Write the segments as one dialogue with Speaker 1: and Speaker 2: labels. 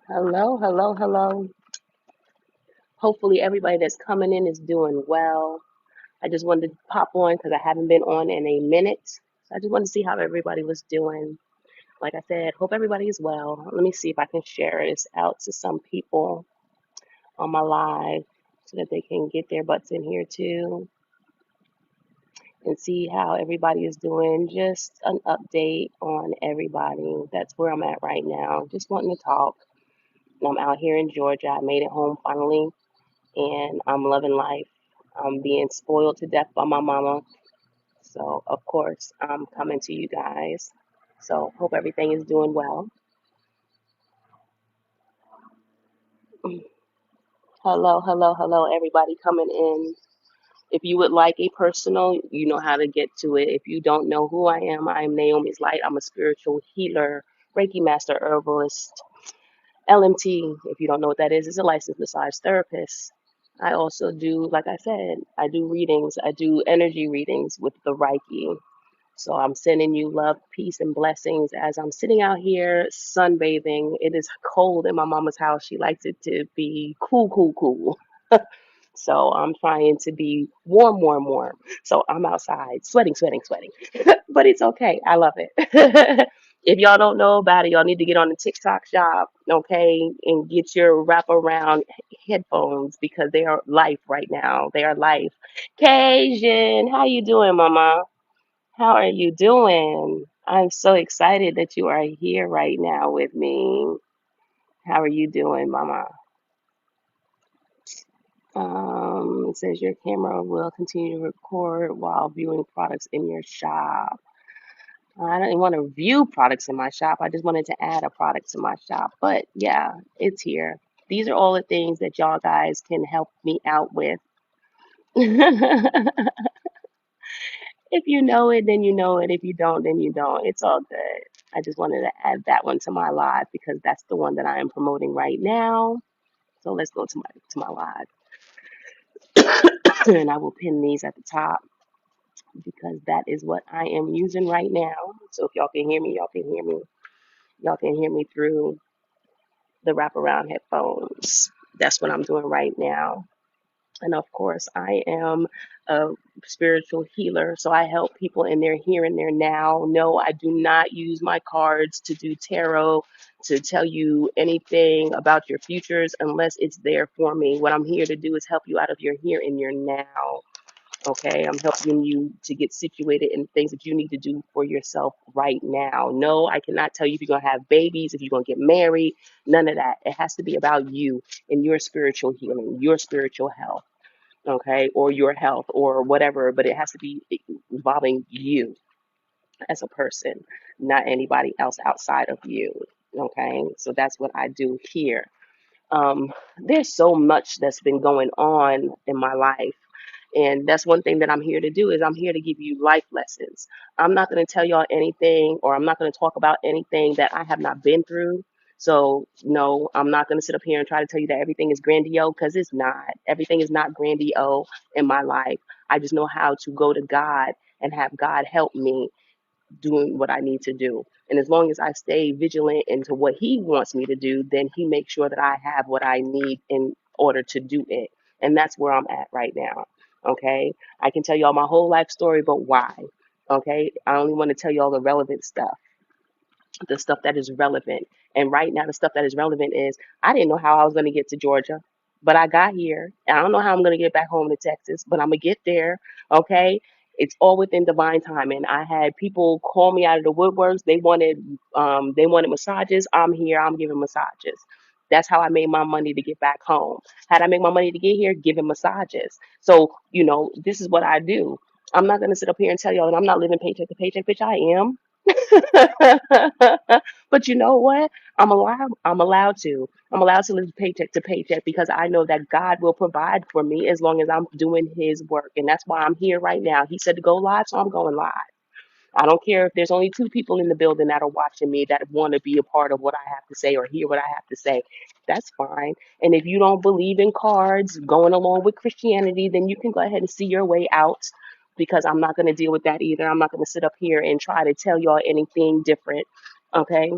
Speaker 1: Hello, hello, hello. Hopefully, everybody that's coming in is doing well. I just wanted to pop on because I haven't been on in a minute. So I just wanted to see how everybody was doing. Like I said, hope everybody is well. Let me see if I can share this out to some people on my live so that they can get their butts in here too and see how everybody is doing. Just an update on everybody. That's where I'm at right now. Just wanting to talk. I'm out here in Georgia. I made it home finally and I'm loving life. I'm being spoiled to death by my mama. So, of course, I'm coming to you guys. So, hope everything is doing well. Hello, hello, hello, everybody coming in. If you would like a personal, you know how to get to it. If you don't know who I am Naomi's Light. I'm a spiritual healer, Reiki master, herbalist, LMT. If you don't know what that is a licensed massage therapist. I also do, like I said, I do readings. I do energy readings with the Reiki. So I'm sending you love, peace, and blessings as I'm sitting out here sunbathing. It is cold in my mama's house. She likes it to be cool, cool, cool. So I'm trying to be warm, warm, warm. So I'm outside sweating, sweating, sweating. But it's okay. I love it. If y'all don't know about it, y'all need to get on the TikTok shop, okay, and get your wraparound headphones because they are life right now. They are life. Cajun, how you doing, mama? How are you doing? I'm so excited that you are here right now with me. How are you doing, Mama? It says your camera will continue to record while viewing products in your shop. I didn't want to view products in my shop. I just wanted to add a product to my shop. But yeah, it's here. These are all the things that y'all guys can help me out with. If you know it, then you know it. If you don't, then you don't. It's all good. I just wanted to add that one to my live because that's the one that I am promoting right now. So let's go to my live, and I will pin these at the top because that is what I am using right now. So if y'all can hear me, y'all can hear me. Y'all can hear me through the wraparound headphones. That's what I'm doing right now. And of course, I am a spiritual healer. So I help people in their here and their now. No, I do not use my cards to do tarot, to tell you anything about your futures unless it's there for me. What I'm here to do is help you out of your here and your now. Okay, I'm helping you to get situated in things that you need to do for yourself right now. No, I cannot tell you if you're going to have babies, if you're going to get married, none of that. It has to be about you and your spiritual healing, your spiritual health, okay, or your health or whatever, but it has to be involving you as a person, not anybody else outside of you, okay? So that's what I do here. There's so much that's been going on in my life. And that's one thing that I'm here to do is I'm here to give you life lessons. I'm not going to tell y'all anything or I'm not going to talk about anything that I have not been through. So no, I'm not going to sit up here and try to tell you that everything is grandiose because it's not. Everything is not grandiose in my life. I just know how to go to God and have God help me doing what I need to do. And as long as I stay vigilant into what he wants me to do, then he makes sure that I have what I need in order to do it. And that's where I'm at right now. Okay. I can tell y'all my whole life story, but why? Okay. I only want to tell y'all the relevant stuff, the stuff that is relevant. And right now, the stuff that is relevant is I didn't know how I was going to get to Georgia, but I got here. And I don't know how I'm going to get back home to Texas, but I'm going to get there. Okay. It's all within divine timing. I had people call me out of the woodworks. They wanted massages. I'm here. I'm giving massages. That's how I made my money to get back home. Had I make my money to get here, giving massages. So, this is what I do. I'm not going to sit up here and tell y'all that I'm not living paycheck to paycheck, bitch. I am. But you know what? I'm allowed to. I'm allowed to live paycheck to paycheck because I know that God will provide for me as long as I'm doing his work. And that's why I'm here right now. He said to go live, so I'm going live. I don't care if there's only two people in the building that are watching me that want to be a part of what I have to say or hear what I have to say. That's fine. And if you don't believe in cards going along with Christianity, then you can go ahead and see your way out because I'm not going to deal with that either. I'm not going to sit up here and try to tell y'all anything different. Okay.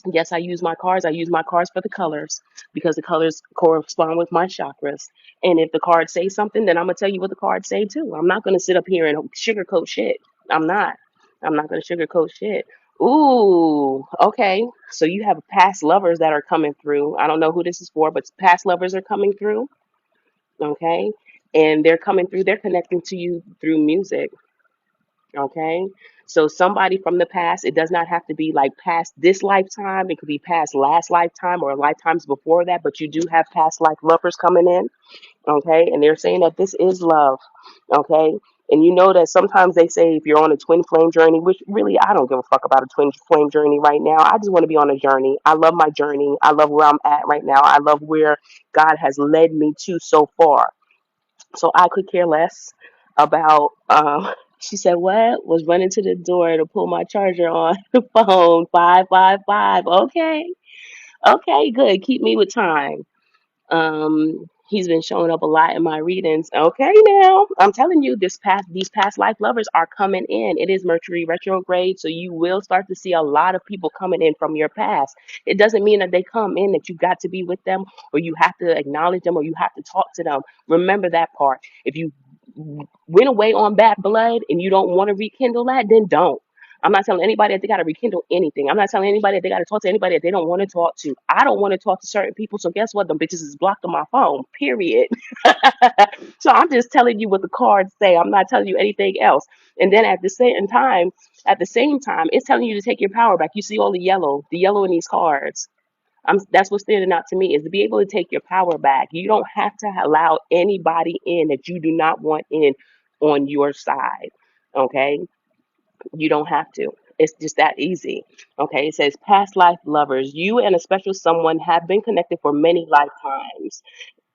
Speaker 1: Yes, I use my cards. I use my cards for the colors because the colors correspond with my chakras. And if the cards say something, then I'm gonna tell you what the cards say too. I'm not gonna sit up here and sugarcoat shit. I'm not. I'm not gonna sugarcoat shit. Ooh, okay. So you have past lovers that are coming through. I don't know who this is for, but past lovers are coming through. Okay. And they're coming through, they're connecting to you through music. Okay. So somebody from the past, it does not have to be like past this lifetime. It could be past last lifetime or lifetimes before that, but you do have past life lovers coming in. Okay. And they're saying that this is love. Okay. And you know that sometimes they say if you're on a twin flame journey, which really I don't give a fuck about a twin flame journey right now. I just want to be on a journey. I love my journey. I love where I'm at right now. I love where God has led me to so far. So I could care less about. She said, "What?" Was running to the door to pull my charger on the phone. 555. Okay, okay, good. Keep me with time. He's been showing up a lot in my readings. Okay, now I'm telling you, these past life lovers are coming in. It is Mercury retrograde, so you will start to see a lot of people coming in from your past. It doesn't mean that they come in that you got to be with them, or you have to acknowledge them, or you have to talk to them. Remember that part. If you went away on bad blood and you don't want to rekindle that, then don't. I'm not telling anybody that they got to rekindle anything. I'm not telling anybody that they got to talk to anybody that they don't want to talk to. I don't want to talk to certain people. So guess what? Them bitches is blocked on my phone, period. So I'm just telling you what the cards say. I'm not telling you anything else. And then at the same time, it's telling you to take your power back. You see all the yellow in these cards. That's what's standing out to me is to be able to take your power back. You don't have to allow anybody in that you do not want in on your side. Okay? You don't have to. It's just that easy. Okay, it says past life lovers. You and a special someone have been connected for many lifetimes.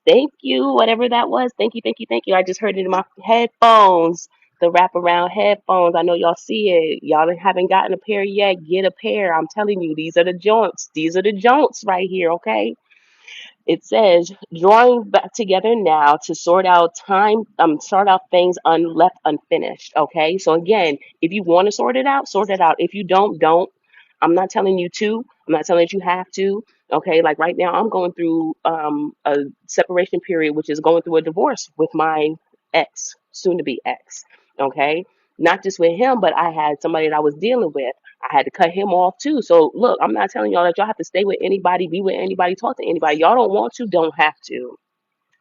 Speaker 1: Thank you, whatever that was. Thank you, thank you, thank you. I just heard it in my headphones, the wraparound headphones. I know y'all see it. Y'all haven't gotten a pair yet. Get a pair. I'm telling you, these are the joints. These are the joints right here, okay? It says drawing back together now to sort out things left unfinished. Okay, so again, if you want to sort it out, sort it out. If you don't. I'm not telling you to. I'm not telling you have to. Okay, like right now, I'm going through a separation period, which is going through a divorce with my ex, soon to be ex. Okay, not just with him, but I had somebody that I was dealing with. I had to cut him off too. So look, I'm not telling y'all that y'all have to stay with anybody, be with anybody, talk to anybody. Y'all don't want to, don't have to.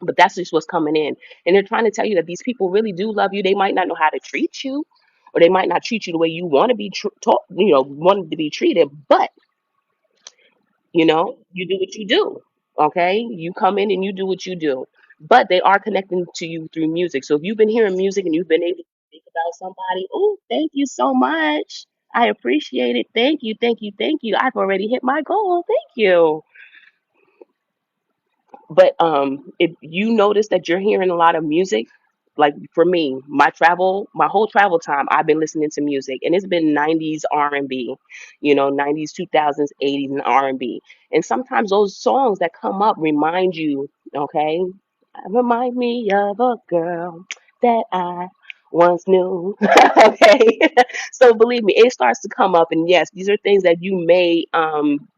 Speaker 1: But that's just what's coming in. And they're trying to tell you that these people really do love you. They might not know how to treat you, or they might not treat you the way you want to be taught, wanted to be treated. But you do what you do. Okay, you come in and you do what you do. But they are connecting to you through music. So if you've been hearing music and you've been able to think about somebody, oh, thank you so much. I appreciate it. Thank you, thank you, thank you. I've already hit my goal. Thank you. But if you notice that you're hearing a lot of music, like for me, my whole travel time, I've been listening to music, and it's been 90s R&B, 90s, 2000s, 80s, and R&B. And sometimes those songs that come up remind you, okay, remind me of a girl that I once knew. Okay, so believe me, it starts to come up, and yes, these are things that you may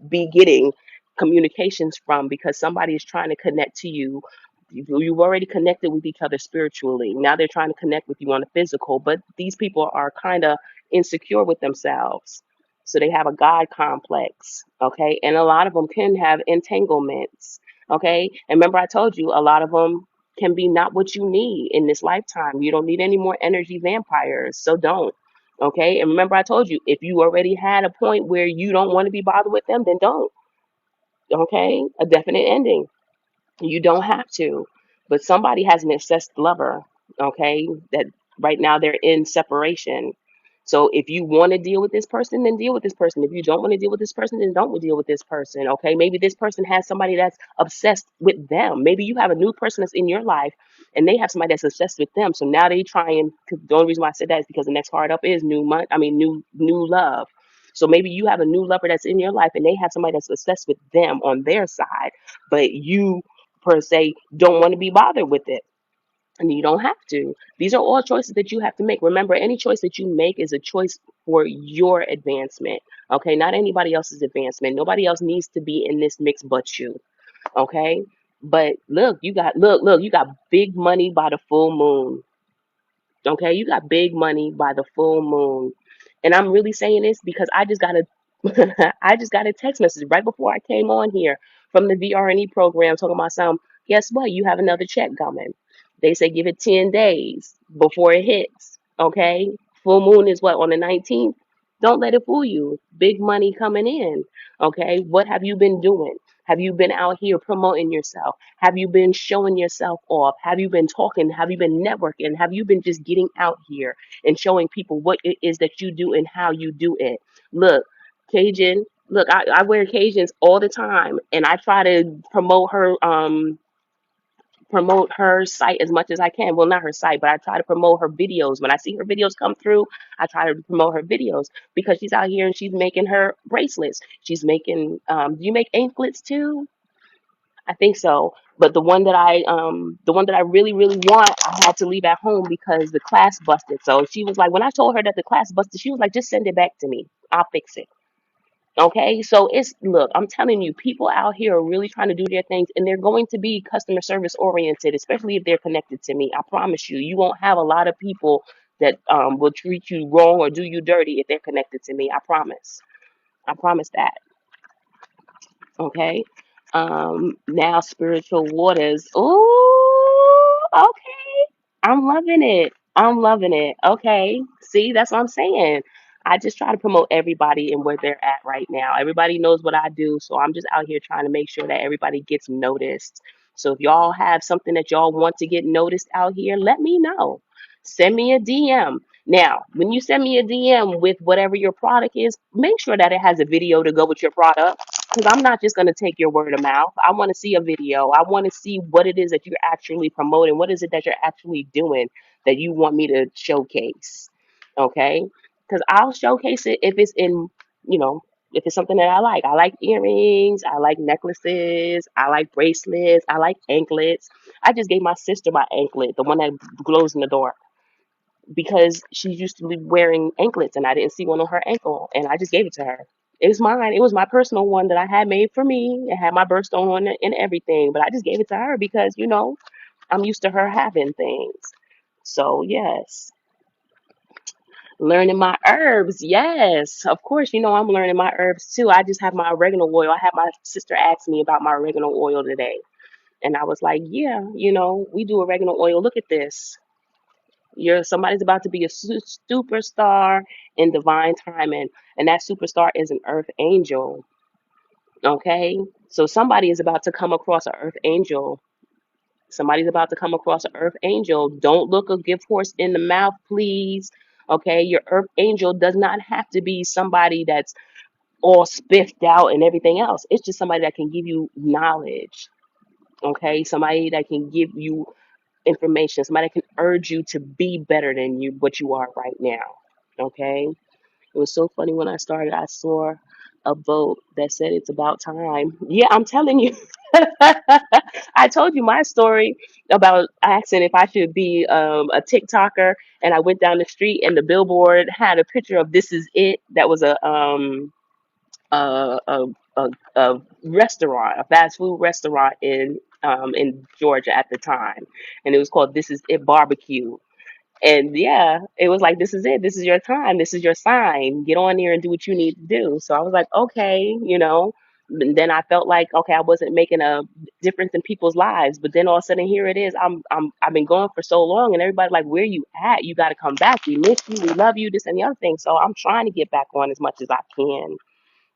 Speaker 1: be getting communications from because somebody is trying to connect to you. You've already connected with each other spiritually. Now they're trying to connect with you on the physical, but these people are kind of insecure with themselves. So they have a God complex, okay? And a lot of them can have entanglements, okay? And remember, I told you a lot of them can be not what you need in this lifetime. You don't need any more energy vampires, so don't. Okay, and remember, I told you if you already had a point where you don't want to be bothered with them, then don't. Okay, a definite ending. You don't have to, but somebody has an obsessed lover. Okay, that right now they're in separation. So if you want to deal with this person, then deal with this person. If you don't want to deal with this person, then don't deal with this person. Okay, maybe this person has somebody that's obsessed with them. Maybe you have a new person that's in your life, and they have somebody that's obsessed with them. So now they try and. 'Cause the only reason why I said that is because the next card up is new month. I mean, new love. So maybe you have a new lover that's in your life, and they have somebody that's obsessed with them on their side, but you per se don't want to be bothered with it. And you don't have to. These are all choices that you have to make. Remember, any choice that you make is a choice for your advancement. Okay, not anybody else's advancement. Nobody else needs to be in this mix but you. Okay, but look, you got big money by the full moon. Okay, you got big money by the full moon. And I'm really saying this because I just got a I just got a text message right before I came on here from the VRNE program talking about some, guess what? You have another check coming. They say give it 10 days before it hits. Okay? Full moon is what, on the 19th? Don't let it fool you. Big money coming in. Okay? What have you been doing? Have you been out here promoting yourself? Have you been showing yourself off? Have you been talking? Have you been networking? Have you been just getting out here and showing people what it is that you do and how you do it? Look, Cajun, look, I wear Cajuns all the time and I try to promote her site as much as I can. Well, not her site, but I try to promote her videos. When I see her videos come through, I try to promote her videos because she's out here and she's making her bracelets. She's making do you make anklets too? I think so. But the one that I really, really want, I had to leave at home because the class busted. So she was like, when I told her that the class busted, she was like, just send it back to me. I'll fix it. Okay, so it's look, I'm telling you, people out here are really trying to do their things and they're going to be customer service oriented, especially if they're connected to me. I promise you, you won't have a lot of people that will treat you wrong or do you dirty if they're connected to me. I promise. I promise that. Okay. Now spiritual waters. Ooh, okay. I'm loving it. I'm loving it. Okay. See, that's what I'm saying. I just try to promote everybody and where they're at right now. Everybody knows what I do, so I'm just out here trying to make sure that everybody gets noticed. So if y'all have something that y'all want to get noticed out here, let me know. Send me a DM. Now, when you send me a DM with whatever your product is, make sure that it has a video to go with your product. Because I'm not just going to take your word of mouth. I want to see a video. I want to see what it is that you're actually promoting. What is it that you're actually doing that you want me to showcase? Okay? Because I'll showcase it if it's in, you know, if it's something that I like. I like earrings. I like necklaces. I like bracelets. I like anklets. I just gave my sister my anklet, the one that glows in the dark, because she used to be wearing anklets and I didn't see one on her ankle and I just gave it to her. It was mine. It was my personal one that I had made for me. It had my birthstone on it and everything, but I just gave it to her because, I'm used to her having things. So, yes, learning my herbs. Yes, of course, I'm learning my herbs too. I just have my oregano oil. I had my sister ask me about my oregano oil today. And I was like, yeah, we do oregano oil. Look at this. Somebody's about to be a superstar in divine timing, and that superstar is an earth angel. Okay, so somebody is about to come across an earth angel. Somebody's about to come across an earth angel. Don't look a gift horse in the mouth, please. Okay, your earth angel does not have to be somebody that's all spiffed out and everything else. It's just somebody that can give you knowledge. Okay, somebody that can give you information, somebody can urge you to be better than what you are right now. Okay? It was so funny when I started, I saw a vote that said it's about time. Yeah, I'm telling you. I told you my story about asking if I should be a TikToker, and I went down the street and the billboard had a picture of "This Is It." That was a, a, a restaurant, a fast food restaurant in Georgia at the time, and it was called "This Is It Barbecue." And yeah, it was like, "This is it. This is your time. This is your sign. Get on there and do what you need to do." So I was like, okay. And then I felt like, okay, I wasn't making a difference in people's lives. But then all of a sudden, here it is. I've been going for so long, and everybody like, "Where you at? You got to come back. We miss you. We love you. This and the other thing." So I'm trying to get back on as much as I can.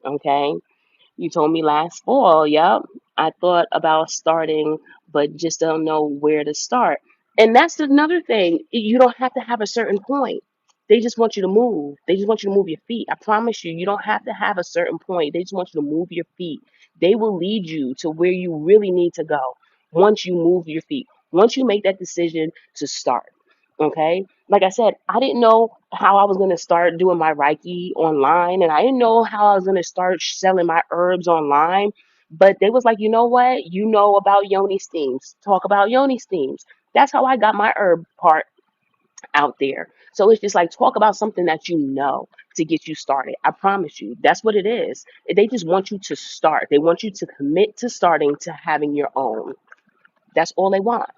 Speaker 1: Okay. You told me last fall. Yep. I thought about starting, but just don't know where to start. And that's another thing. You don't have to have a certain point. They just want you to move. They just want you to move your feet. I promise you, you don't have to have a certain point. They just want you to move your feet. They will lead you to where you really need to go once you move your feet. Once you make that decision to start. Okay? Like I said, I didn't know how I was going to start doing my Reiki online, and I didn't know how I was going to start selling my herbs online. But they was like, you know what? You know about Yoni steams. Talk about Yoni steams. That's how I got my herb part out there. So it's just like talk about something that you know to get you started. I promise you, that's what it is. They just want you to start. They want you to commit to starting to having your own. That's all they want.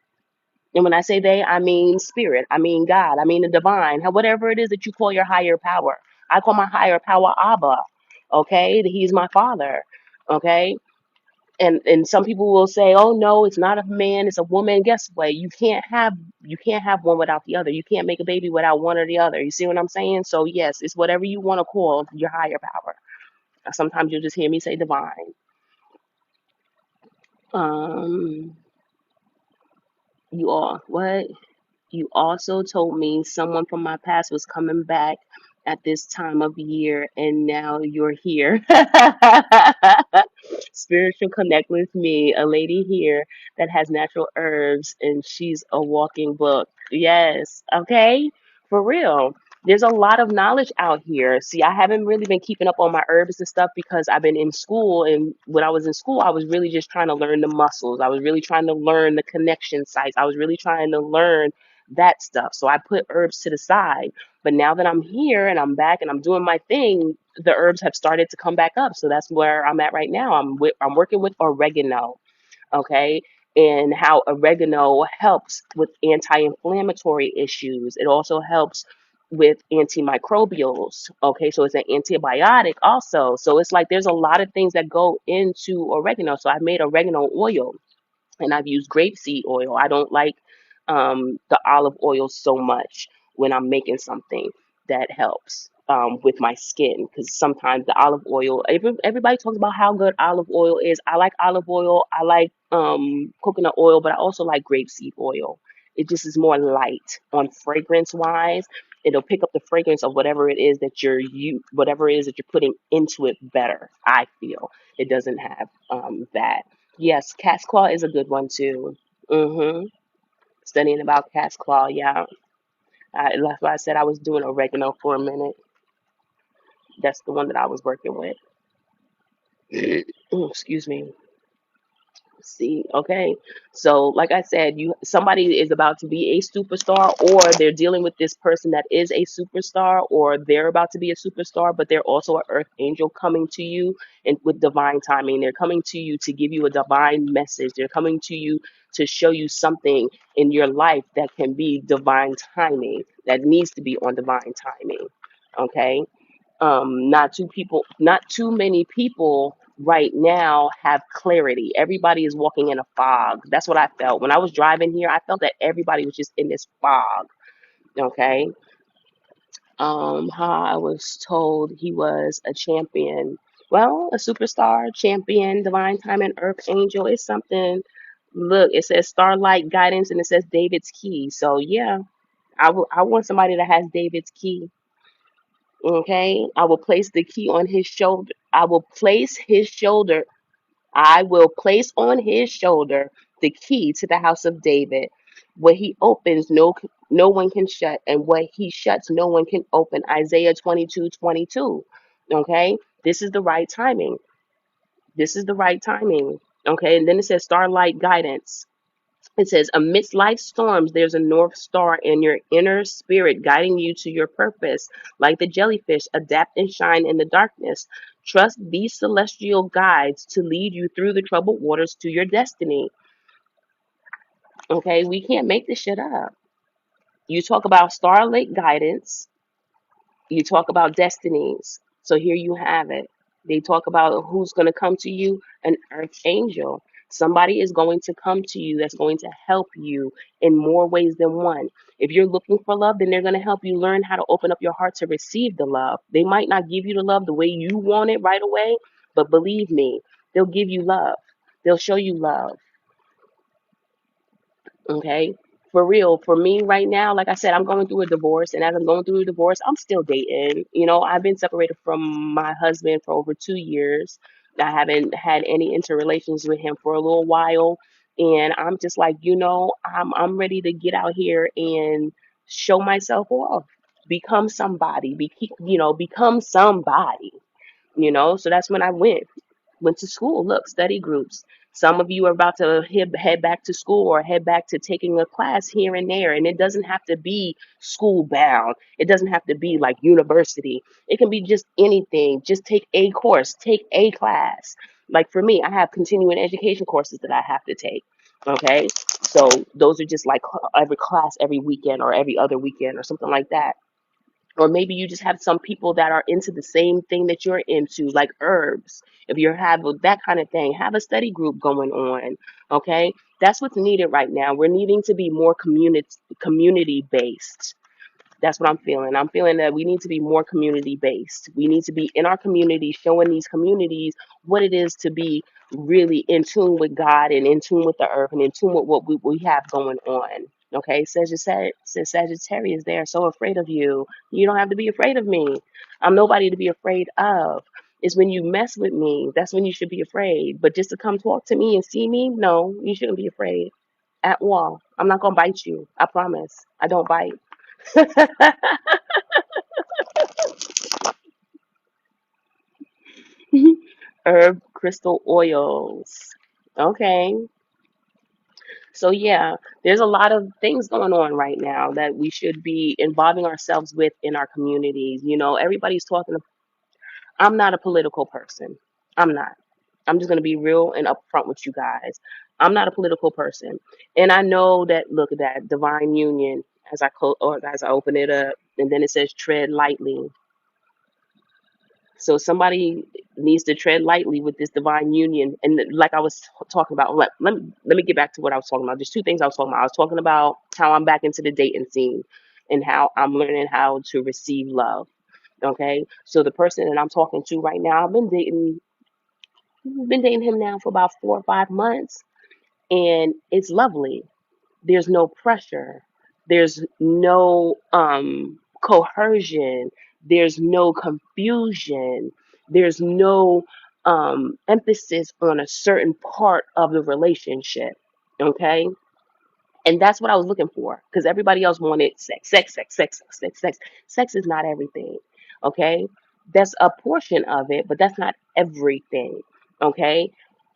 Speaker 1: And when I say they, I mean spirit, I mean God, I mean the divine, whatever it is that you call your higher power. I call my higher power Abba. Okay, he's my father. Okay, and some people will say, oh no, it's not a man, it's a woman. Guess what? You can't have one without the other. You can't make a baby without one or the other. You see what I'm saying? So yes, it's whatever you want to call your higher power. Sometimes you'll just hear me say divine. um you all what You also told me someone from my past was coming back at this time of year, and now you're here. Spiritual connect with me, a lady here that has natural herbs, and she's a walking book. Yes, okay, for real. There's a lot of knowledge out here. See, I haven't really been keeping up on my herbs and stuff because I've been in school, and when I was in school, I was really just trying to learn the muscles. I was really trying to learn the connection sites. I was really trying to learn that stuff. So I put herbs to the side. But now that I'm here and I'm back and I'm doing my thing, the herbs have started to come back up. So that's where I'm at right now. I'm working with oregano, okay? And how oregano helps with anti-inflammatory issues. It also helps with antimicrobials, okay? So it's an antibiotic also. So it's like there's a lot of things that go into oregano. So I made oregano oil and I've used grapeseed oil. I don't like the olive oil so much when I'm making something that helps with my skin because sometimes the olive oil, everybody talks about how good olive oil is. I like olive oil, I like coconut oil, but I also like grapeseed oil. It just is more light on fragrance wise. It'll pick up the fragrance of whatever it is that whatever it is that you're putting into it better. I feel it doesn't have that. Yes, cat's claw is a good one too. Mm-hmm. Studying about cat's claw, yeah. That's why I said I was doing oregano for a minute. That's the one that I was working with. Excuse me. See, okay. So, like I said, somebody is about to be a superstar, or they're dealing with this person that is a superstar, or they're about to be a superstar, but they're also an earth angel coming to you and with divine timing. They're coming to you to give you a divine message. They're coming to you to show you something in your life that can be divine timing, that needs to be on divine timing. Okay, not too many people right now have clarity. Everybody is walking in a fog. That's what I felt when I was driving here. I felt that everybody was just in this fog. Okay. How I was told he was a champion. Well, a superstar, champion, divine time, and earth angel is something. Look, it says starlight guidance and it says David's key. So yeah, I want somebody that has David's key. Okay, I will place the key on his shoulder. I will place on his shoulder the key to the house of David. What he opens, no one can shut, and what he shuts, no one can open. Isaiah 22:22. Okay, this is the right timing. This is the right timing. Okay, and then it says starlight guidance. It says, amidst life's storms, there's a north star in your inner spirit guiding you to your purpose. Like the jellyfish, adapt and shine in the darkness. Trust these celestial guides to lead you through the troubled waters to your destiny. Okay, we can't make this shit up. You talk about starlight guidance, you talk about destinies. So here you have it. They talk about who's going to come to you, an earth angel. Somebody is going to come to you that's going to help you in more ways than one. If you're looking for love, then they're going to help you learn how to open up your heart to receive the love. They might not give you the love the way you want it right away, but believe me, they'll give you love. They'll show you love. Okay. For real, for me right now, like I said, I'm going through a divorce, and as I'm going through a divorce, I'm still dating. I've been separated from my husband for over 2 years. I haven't had any interrelations with him for a little while, and I'm just like, I'm ready to get out here and show myself off, become somebody, become somebody. So that's when I went to school. Look, study groups. Some of you are about to head back to school or head back to taking a class here and there. And it doesn't have to be school bound, it doesn't have to be like university. It can be just anything. Just take a course, take a class. Like for me, I have continuing education courses that I have to take. Okay. So those are just like every class every weekend or every other weekend or something like that. Or maybe you just have some people that are into the same thing that you're into, like herbs. If you have that kind of thing, have a study group going on. Okay, that's what's needed right now. We're needing to be more community based. That's what I'm feeling. I'm feeling that we need to be more community based. We need to be in our community, showing these communities what it is to be really in tune with God and in tune with the earth and in tune with what we have going on. Okay, Sagittarius, they are so afraid of you. You don't have to be afraid of me. I'm nobody to be afraid of. It's when you mess with me, that's when you should be afraid. But just to come talk to me and see me, no, you shouldn't be afraid at all. I'm not gonna bite you. I promise. I don't bite. Herb crystal oils. Okay. So yeah, there's a lot of things going on right now that we should be involving ourselves with in our communities. Everybody's talking. I'm not a political person. I'm not. I'm just going to be real and upfront with you guys. I'm not a political person. And I know that, look at that, divine union, as I open it up, and then it says tread lightly. So somebody needs to tread lightly with this divine union. And like I was talking about, let me get back to what I was talking about. There's two things I was talking about. I was talking about how I'm back into the dating scene and how I'm learning how to receive love. Okay. So the person that I'm talking to right now, I've been dating him now for about 4 or 5 months, and it's lovely. There's no pressure. There's no coercion. There's no confusion. There's no emphasis on a certain part of the relationship. Okay, and that's what I was looking for because everybody else wanted sex, sex, sex, sex, sex, sex, sex. Sex is not everything. Okay, that's a portion of it, but that's not everything. Okay,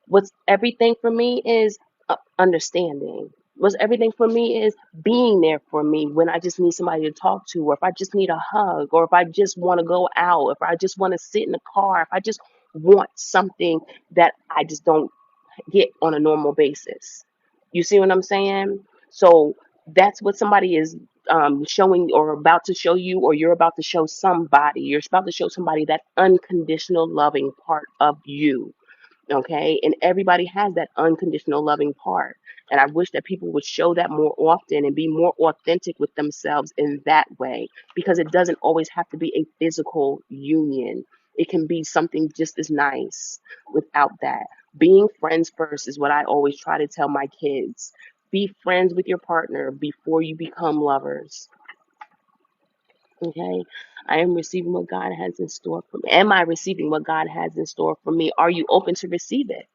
Speaker 1: what's everything for me is understanding. What's everything for me is being there for me when I just need somebody to talk to, or if I just need a hug, or if I just want to go out, if I just want to sit in the car, if I just want something that I just don't get on a normal basis. You see what I'm saying? So that's what somebody is showing or about to show you, or you're about to show somebody. You're about to show somebody that unconditional loving part of you. Okay, and everybody has that unconditional loving part, and I wish that people would show that more often and be more authentic with themselves in that way, because it doesn't always have to be a physical union. It can be something just as nice without that. Being friends first is what I always try to tell my kids. Be friends with your partner before you become lovers. Okay, I am receiving what God has in store for me. Am I receiving what God has in store for me? Are you open to receive it?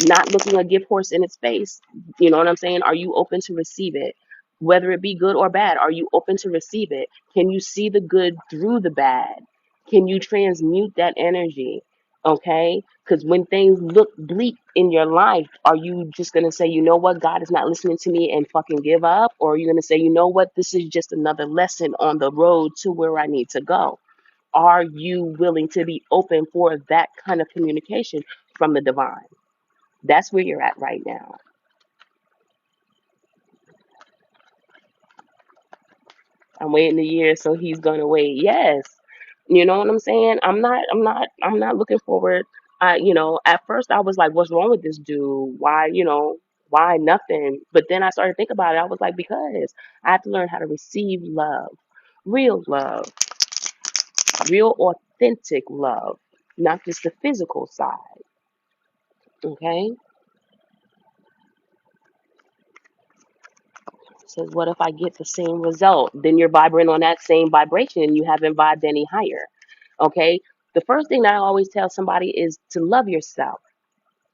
Speaker 1: Not looking a gift horse in its face. You know what I'm saying? Are you open to receive it? Whether it be good or bad, are you open to receive it? Can you see the good through the bad? Can you transmute that energy? Okay? Because when things look bleak in your life, are you just going to say, you know what, God is not listening to me and fucking give up? Or are you going to say, you know what, this is just another lesson on the road to where I need to go? Are you willing to be open for that kind of communication from the divine? That's where you're at right now. I'm waiting a year, so he's gonna wait. Yes. You know what I'm saying? I'm not looking forward. At first I was like, what's wrong with this dude? Why nothing? But then I started to think about it. I was like, because I have to learn how to receive love, real authentic love, not just the physical side. Okay? Says, what if I get the same result? Then you're vibrating on that same vibration and you haven't vibed any higher. Okay. The first thing that I always tell somebody is to love yourself.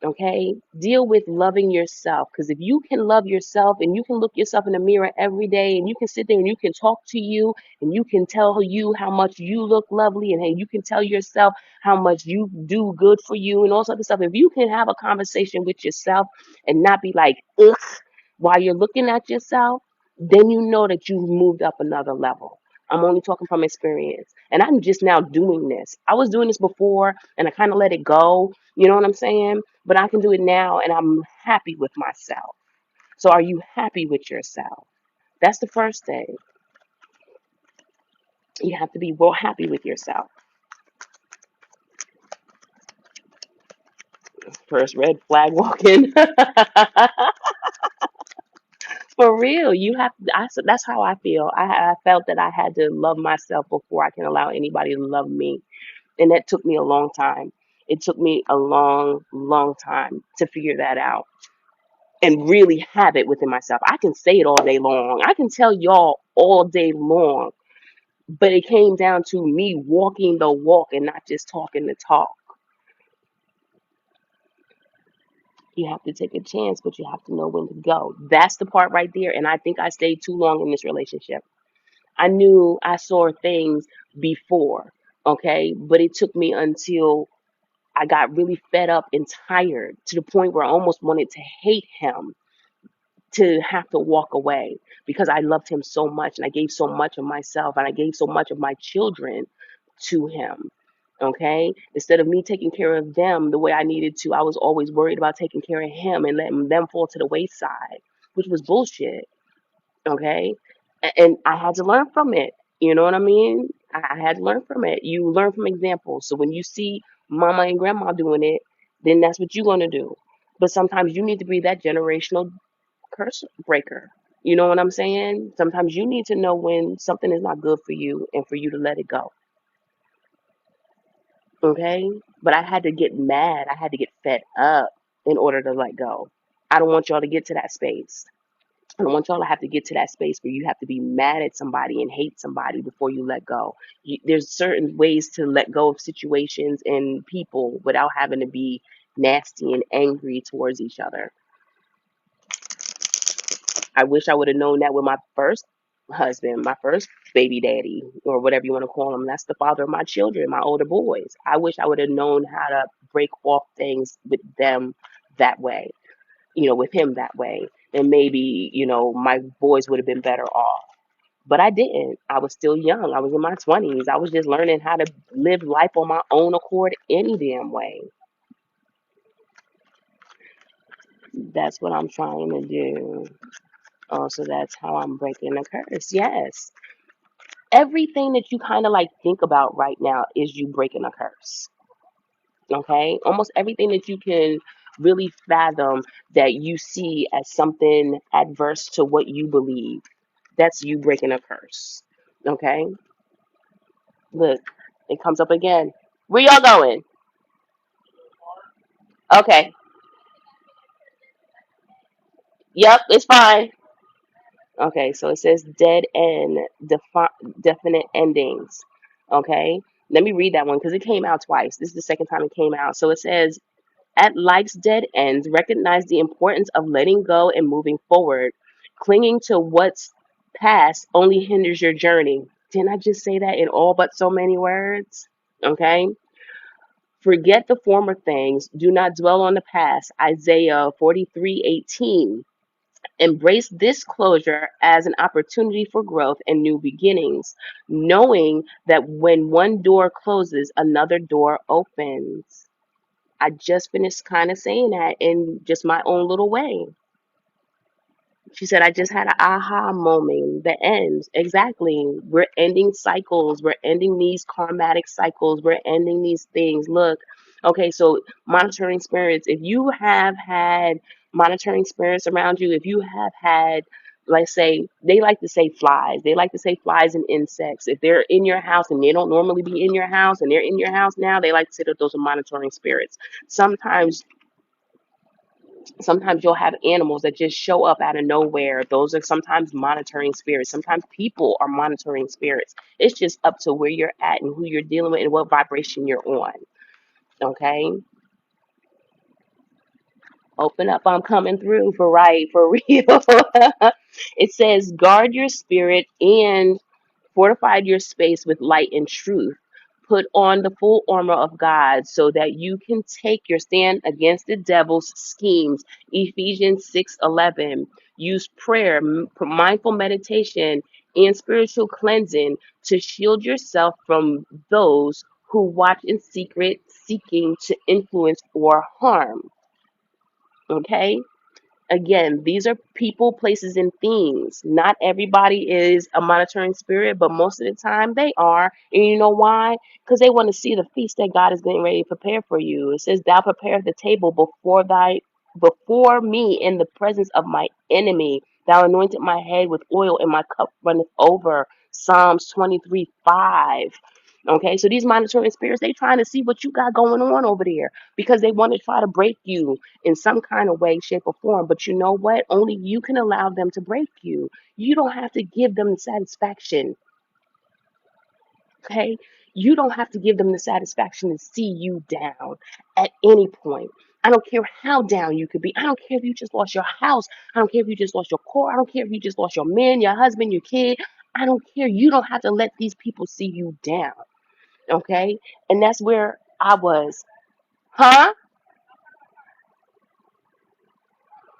Speaker 1: Okay, deal with loving yourself, because if you can love yourself and you can look yourself in the mirror every day and you can sit there and you can talk to you and you can tell you how much you look lovely, and hey, you can tell yourself how much you do good for you and all sorts of stuff. If you can have a conversation with yourself and not be like ugh while you're looking at yourself, then you know that you've moved up another level. I'm only talking from experience, and I'm just now doing this. I was doing this before and I kind of let it go, you know what I'm saying? But I can do it now and I'm happy with myself. So are you happy with yourself? That's the first thing. You have to be well happy with yourself. First red flag walking. For real, you have. That's how I feel. I felt that I had to love myself before I can allow anybody to love me, and that took me a long time. It took me a long, long time to figure that out and really have it within myself. I can say it all day long. I can tell y'all all day long. But it came down to me walking the walk and not just talking the talk. You have to take a chance, but you have to know when to go. That's the part right there. And I think I stayed too long in this relationship. I knew I saw things before, okay? But it took me until I got really fed up and tired to the point where I almost wanted to hate him to have to walk away because I loved him so much and I gave so much of myself and I gave so much of my children to him. Okay, instead of me taking care of them the way I needed to, I was always worried about taking care of him and letting them fall to the wayside, which was bullshit. Okay, and I had to learn from it. You know what I mean? I had to learn from it. You learn from examples. So when you see mama and grandma doing it, then that's what you're gonna do. But sometimes you need to be that generational curse breaker. You know what I'm saying? Sometimes you need to know when something is not good for you and for you to let it go. Okay? But I had to get mad. I had to get fed up in order to let go. I don't want y'all to get to that space. I don't want y'all to have to get to that space where you have to be mad at somebody and hate somebody before you let go. There's certain ways to let go of situations and people without having to be nasty and angry towards each other. I wish I would have known that with my first husband, my first baby daddy, or whatever you want to call him. That's the father of my children, my older boys. I wish I would have known how to break off things with them that way, with him that way. And maybe, my boys would have been better off. But I didn't. I was still young. I was in my 20s. I was just learning how to live life on my own accord any damn way. That's what I'm trying to do. Oh, so that's how I'm breaking the curse. Yes. Everything that you kind of like think about right now is you breaking a curse. Okay, almost everything that you can really fathom that you see as something adverse to what you believe, that's you breaking a curse. Okay, look, it comes up again. Where y'all going? Okay, yep, it's fine. Okay, so it says dead end, definite endings. Okay, let me read that one because it came out twice. This is the second time it came out. So it says, at life's dead ends, recognize the importance of letting go and moving forward. Clinging to what's past only hinders your journey. Didn't I just say that in all but so many words? Okay. Forget the former things. Do not dwell on the past. Isaiah 43:18. Embrace this closure as an opportunity for growth and new beginnings, knowing that when one door closes, another door opens. I just finished kind of saying that in just my own little way. She said, I just had an aha moment. The ends. Exactly. We're ending cycles. We're ending these karmatic cycles. We're ending these things. Look, okay, so monitoring spirits. If you have had monitoring spirits around you, if you have had, like, say, they like to say flies. They like to say flies and insects. If they're in your house and they don't normally be in your house and they're in your house now, they like to say that those are monitoring spirits. Sometimes sometimes you'll have animals that just show up out of nowhere. Those are sometimes monitoring spirits. Sometimes people are monitoring spirits. It's just up to where you're at and who you're dealing with and what vibration you're on. Okay. Open up, I'm coming through for right, for real. It says, guard your spirit and fortified your space with light and truth. Put on the full armor of God so that you can take your stand against the devil's schemes. Ephesians 6:11. Use prayer, mindful meditation, and spiritual cleansing to shield yourself from those who watch in secret, seeking to influence or harm. Okay? Again, these are people, places, and things. Not everybody is a monitoring spirit, but most of the time they are. And you know why? Because they want to see the feast that God is getting ready to prepare for you. It says, "Thou prepare the table before me in the presence of my enemy. Thou anointed my head with oil, and my cup runneth over." Psalms 23:5. Okay, so these monitoring spirits, they trying to see what you got going on over there because they want to try to break you in some kind of way, shape, or form. But you know what? Only you can allow them to break you. You don't have to give them the satisfaction, okay? You don't have to give them the satisfaction to see you down at any point. I don't care how down you could be. I don't care if you just lost your house. I don't care if you just lost your car. I don't care if you just lost your man, your husband, your kid. I don't care. You don't have to let these people see you down, okay? And that's where I was. Huh?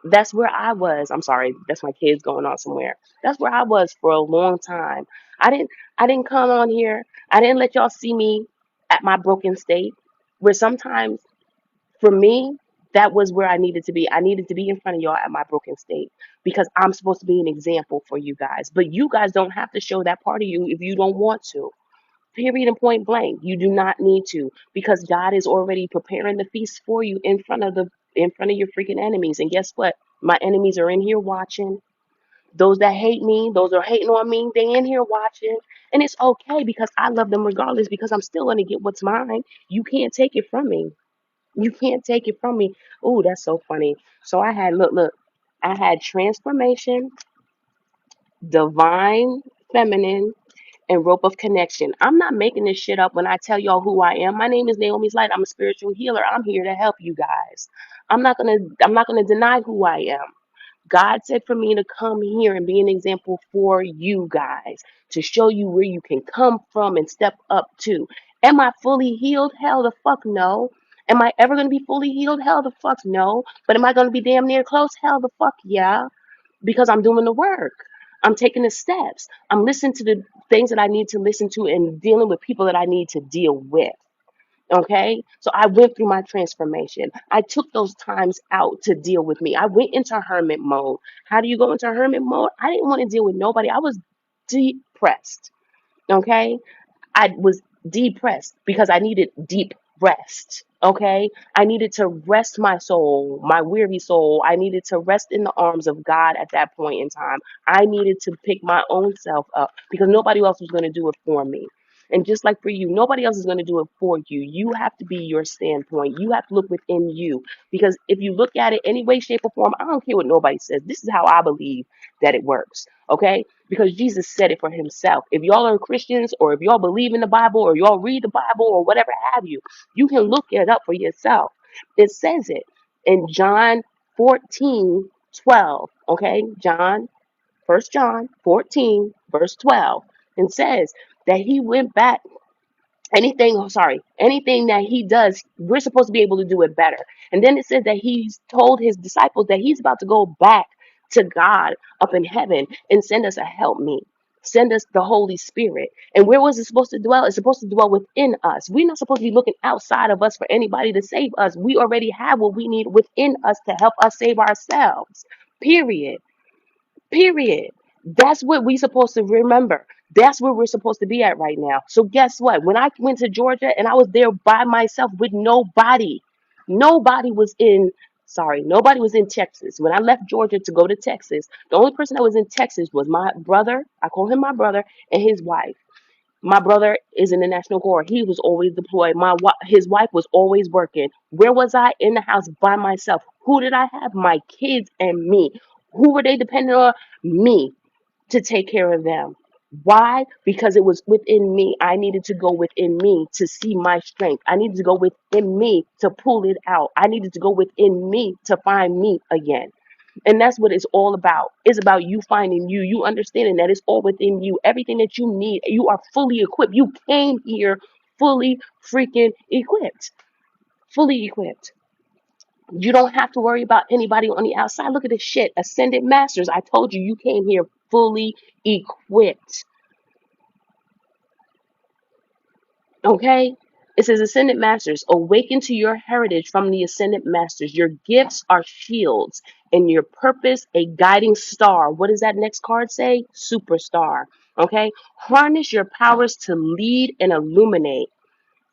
Speaker 1: That's where I was. I'm sorry, that's my kids going on somewhere. That's where I was for a long time. I didn't I didn't come on here. I didn't let y'all see me at my broken state. Where sometimes for me, that was where I needed to be. I needed to be in front of y'all at my broken state because I'm supposed to be an example for you guys. But you guys don't have to show that part of you if you don't want to. Period and point blank. You do not need to because God is already preparing the feast for you in front of your freaking enemies. And guess what? My enemies are in here watching. Those that hate me, those that are hating on me, they in here watching. And it's okay because I love them regardless because I'm still gonna get what's mine. You can't take it from me. You can't take it from me. Oh, that's so funny. So I had look, I had transformation, divine feminine, and rope of connection. I'm not making this shit up when I tell y'all who I am. My name is Naomi's Light. I'm a spiritual healer. I'm here to help you guys. I'm not gonna deny who I am. God said for me to come here and be an example for you guys, to show you where you can come from and step up to. Am I fully healed? Hell the fuck no. Am I ever going to be fully healed? Hell the fuck no. But am I going to be damn near close? Hell the fuck yeah. Because I'm doing the work. I'm taking the steps. I'm listening to the things that I need to listen to and dealing with people that I need to deal with. Okay, so I went through my transformation. I took those times out to deal with me. I went into hermit mode. How do you go into hermit mode? I didn't want to deal with nobody. I was depressed. Okay, I was depressed because I needed deep rest. Okay, I needed to rest my soul, my weary soul. I needed to rest in the arms of God at that point in time. I needed to pick my own self up because nobody else was going to do it for me. And just like for you, nobody else is going to do it for you. You have to be your standpoint. You have to look within you because if you look at it any way, shape, or form, I don't care what nobody says. This is how I believe that it works. Okay, because Jesus said it for himself. If y'all are Christians or if y'all believe in the Bible or y'all read the Bible or whatever have you, you can look it up for yourself. It says it in John 14:12. Okay, First John 14, verse 12. And says that he went back anything that he does, we're supposed to be able to do it better. And then it says that he's told his disciples that he's about to go back to God up in heaven and send us a helpmeet. Send us the Holy Spirit. And where was it supposed to dwell? It's supposed to dwell within us. We're not supposed to be looking outside of us for anybody to save us. We already have what we need within us to help us save ourselves. Period. Period. That's what we supposed to remember. That's where we're supposed to be at right now. So guess what? When I went to Georgia and I was there by myself with nobody, nobody was in nobody was in Texas. When I left Georgia to go to Texas, the only person that was in Texas was my brother. I call him my brother and his wife. My brother is in the National Guard. He was always deployed. His wife was always working. Where was I? In the house by myself. Who did I have? My kids and me. Who were they dependent on? Me to take care of them. Why? Because it was within me. I needed to go within me to see my strength. I needed to go within me to pull it out. I needed to go within me to find me again. And that's what it's all about. It's about you finding you, you understanding that it's all within you. Everything that you need, you are fully equipped. You came here fully freaking equipped. Fully equipped. You don't have to worry about anybody on the outside. Look at this shit. Ascended Masters. I told you, you came here fully equipped. Okay? It says, Ascended Masters, awaken to your heritage from the Ascended Masters. Your gifts are shields, and your purpose a guiding star. What does that next card say? Superstar. Okay? Harness your powers to lead and illuminate.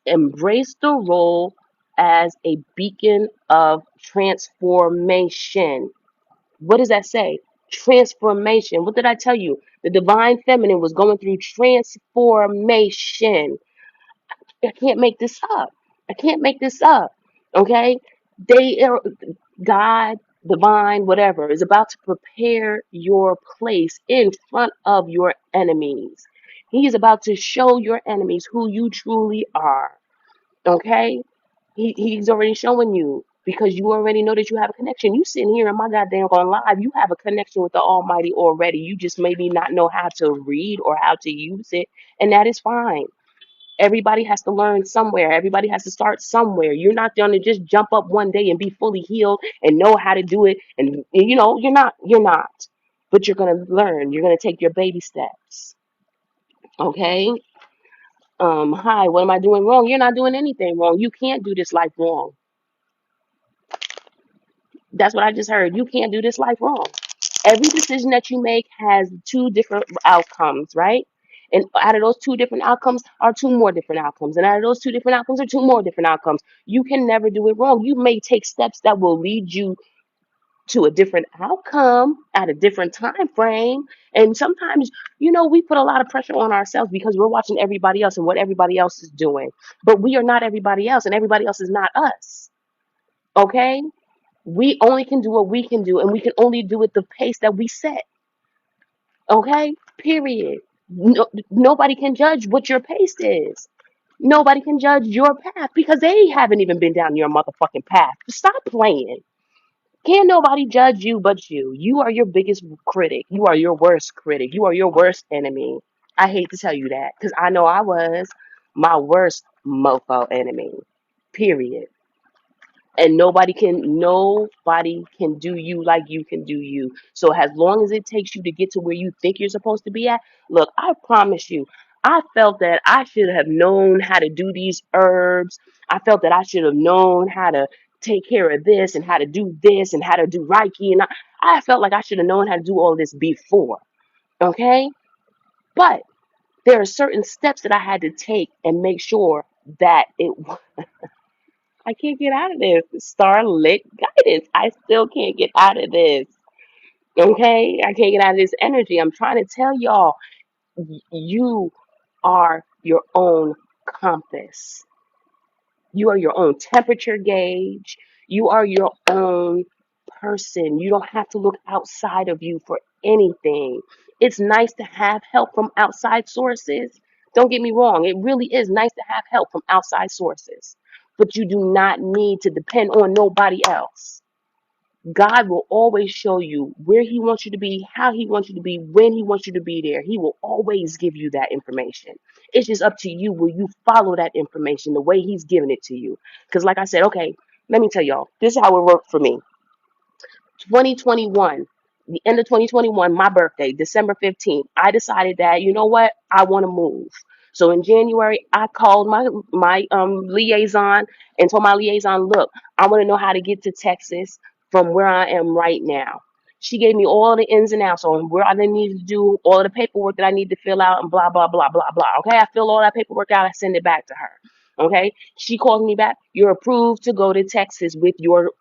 Speaker 1: Embrace the role as a beacon of transformation. What does that say? Transformation. What did I tell you? The divine feminine was going through transformation. I can't make this up. I can't make this up. Okay? They are God, divine, whatever, is about to prepare your place in front of your enemies. He is about to show your enemies who you truly are. Okay? He's already showing you because you already know that you have a connection. You sitting here in my goddamn on live, you have a connection with the Almighty already. You just maybe not know how to read or how to use it, and that is fine. Everybody has to learn somewhere. Everybody has to start somewhere. You're not going to just jump up one day and be fully healed and know how to do it. And you know, you're not. You're not. But you're going to learn. You're going to take your baby steps. Okay? Hi, what am I doing wrong? You're not doing anything wrong. You can't do this life wrong. That's what I just heard. You can't do this life wrong. Every decision that you make has two different outcomes, right? And out of those two different outcomes are two more different outcomes. And out of those two different outcomes are two more different outcomes. You can never do it wrong. You may take steps that will lead you to a different outcome at a different time frame. And sometimes, you know, we put a lot of pressure on ourselves because we're watching everybody else and what everybody else is doing. But we are not everybody else, and everybody else is not us. Okay? We only can do what we can do, and we can only do it the pace that we set. Okay? Period. No, nobody can judge what your pace is. Nobody can judge your path because they haven't even been down your motherfucking path. Stop playing. Can't nobody judge you but you. You are your biggest critic. You are your worst critic. You are your worst enemy. I hate to tell you that because I know I was my worst mofo enemy. Period. And nobody can do you like you can do you. So as long as it takes you to get to where you think you're supposed to be at, look, I promise you, I felt that I should have known how to do these herbs. I felt that I should have known how to take care of this and how to do this and how to do reiki, and I felt like I should have known how to do all this before. Okay? But there are certain steps that I had to take and make sure that it I can't get out of this. Starlit guidance. I still can't get out of this. Okay? I can't get out of this energy. I'm trying to tell y'all, you are your own compass. You are your own temperature gauge. You are your own person. You don't have to look outside of you for anything. It's nice to have help from outside sources. Don't get me wrong, it really is nice to have help from outside sources. But you do not need to depend on nobody else. God will always show you where He wants you to be, how He wants you to be, when He wants you to be there. He will always give you that information. It's just up to you. Will you follow that information the way He's giving it to you? Because, like I said, okay, let me tell y'all, this is how it worked for me. 2021, the end of 2021, my birthday, December 15th, I decided that, you know what, I want to move. So in January, I called my liaison and told my liaison, look, I want to know how to get to Texas from where I am right now. She gave me all the ins and outs on where I need to do, all of the paperwork that I need to fill out, and blah, blah, blah, blah, blah. Okay, I fill all that paperwork out, I send it back to her. Okay, she calls me back. You're approved to go to Texas with your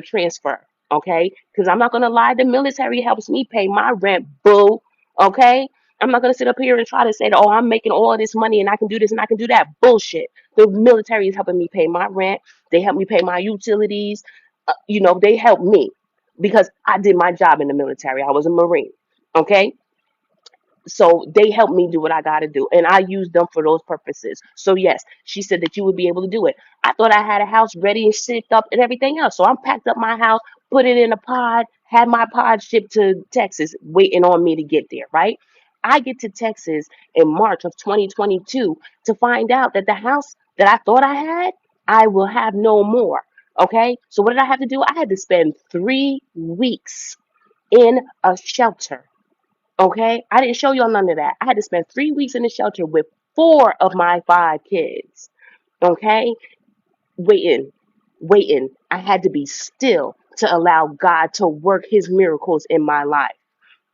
Speaker 1: transfer. Okay, because I'm not gonna lie, the military helps me pay my rent, boo. Okay, I'm not gonna sit up here and try to say that, oh, I'm making all this money and I can do this and I can do that. Bullshit. The military is helping me pay my rent. They help me pay my utilities. You know, they help me because I did my job in the military. I was a Marine. Okay, So they help me do what I got to do, and I use them for those purposes. So yes, she said that you would be able to do it. I thought I had a house ready and shipped up and everything else. So I packed up my house, put it in a pod, had my pod shipped to Texas, waiting on me to get there. Right? I get to Texas in March of 2022 to find out that the house that I thought I had, I will have no more. Okay, so what did I have to do? I had to spend 3 weeks in a shelter. Okay, I didn't show y'all none of that. I had to spend 3 weeks in the shelter with four of my five kids. Okay, waiting, waiting. I had to be still to allow God to work his miracles in my life.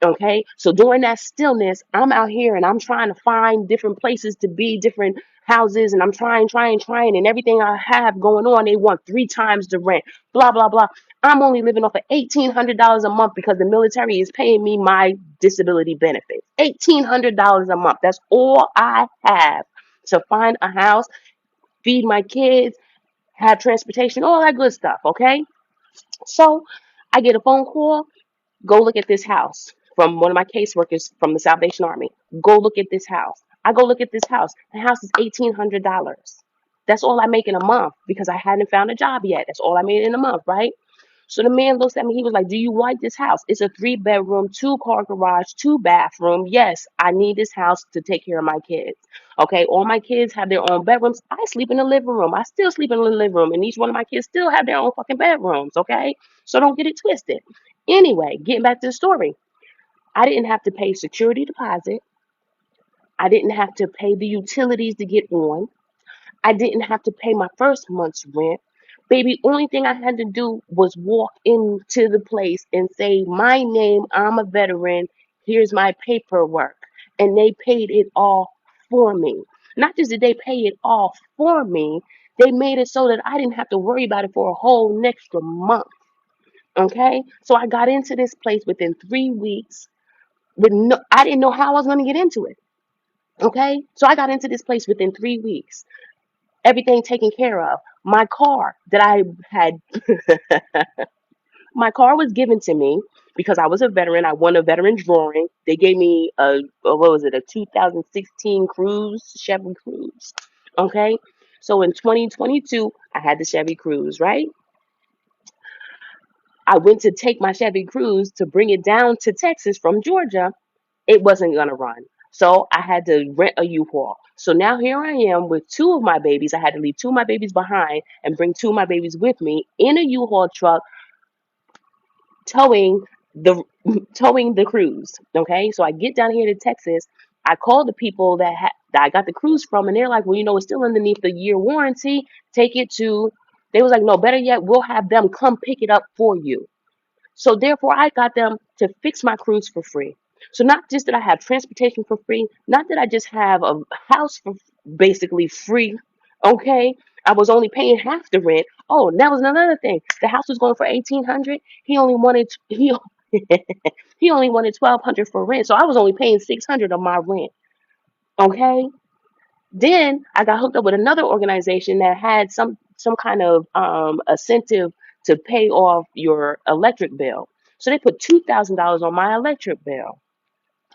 Speaker 1: Okay, so during that stillness, I'm out here and I'm trying to find different places to be, different houses, and I'm trying, and everything I have going on, they want 3 times the rent, blah, blah, blah. I'm only living off of $1,800 a month because the military is paying me my disability benefits. $1,800 a month. That's all I have to find a house, feed my kids, have transportation, all that good stuff. Okay, so I get a phone call. Go look at this house from one of my caseworkers from the Salvation Army. Go look at this house. I go look at this house. The house is $1,800. That's all I make in a month because I hadn't found a job yet. That's all I made in a month, right? So the man looks at me. He was like, "Do you want this house? It's a 3 bedroom, 2 car garage, 2 bathroom. Yes, I need this house to take care of my kids. Okay, all my kids have their own bedrooms. I sleep in the living room. I still sleep in the living room, and each one of my kids still have their own fucking bedrooms. Okay, so don't get it twisted. Anyway, getting back to the story, I didn't have to pay security deposit. I didn't have to pay the utilities to get on. I didn't have to pay my first month's rent. Baby, only thing I had to do was walk into the place and say, "My name, I'm a veteran, here's my paperwork." And they paid it all for me. Not just did they pay it all for me, they made it so that I didn't have to worry about it for a whole extra month. Okay? So I got into this place within 3 weeks with no, I didn't know how I was going to get into it. Okay? So I got into this place within 3 weeks, everything taken care of. My car that I had, my car was given to me because I was a veteran. I won a veteran's drawing. They gave me what was it, a 2016 Cruze, Chevy Cruze. Okay, so in 2022, I had the Chevy Cruze, right? I went to take my Chevy Cruze to bring it down to Texas from Georgia. It wasn't going to run. So I had to rent a U-Haul. So now here I am with two of my babies. I had to leave two of my babies behind and bring two of my babies with me in a U-Haul truck, towing the towing the Cruze. Okay, so I get down here to Texas. I called the people that I got the Cruze from, and they're like, "Well, it's still underneath the year warranty. Take it to." They was like, "No, better yet, we'll have them come pick it up for you." So therefore, I got them to fix my Cruze for free. So not just did I have transportation for free, not that I just have a house for basically free. Okay, I was only paying half the rent. Oh, that was another thing. The house was going for 1,800. He only wanted 1,200 for rent. So I was only paying 600 of my rent. Okay. Then I got hooked up with another organization that had some kind of incentive to pay off your electric bill. So they put $2,000 on my electric bill